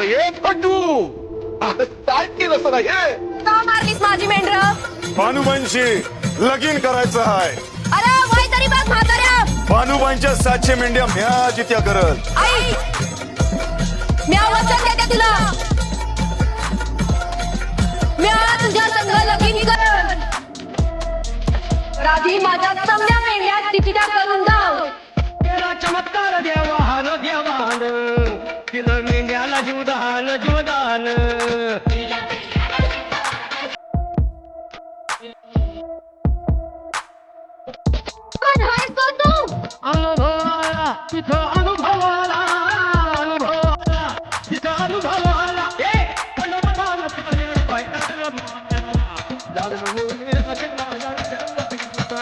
ये पटू काय केलं असं नाही का मारलीस माझी मेंढर? भानुबाईंशी लगीन करायचं आहे. अरे वय तरी बघ म्हाताऱ्या. भानुबाईंच्या 700 मेंढ्या म्या जित्या करल. आई मी वचन देते तुला. मी तुझ्या संग लगीन करल. राधी माझ्या समल्या मेंढ्या तिथीला करून जाव. तेरा चमत्कार देवान देवान तिला मेंढ्याला जीवदान जीवदान कोण आहेस गं तू? अनुभवाला तिथं अनुभवाला अनुभवाला तिथं अनुभवाला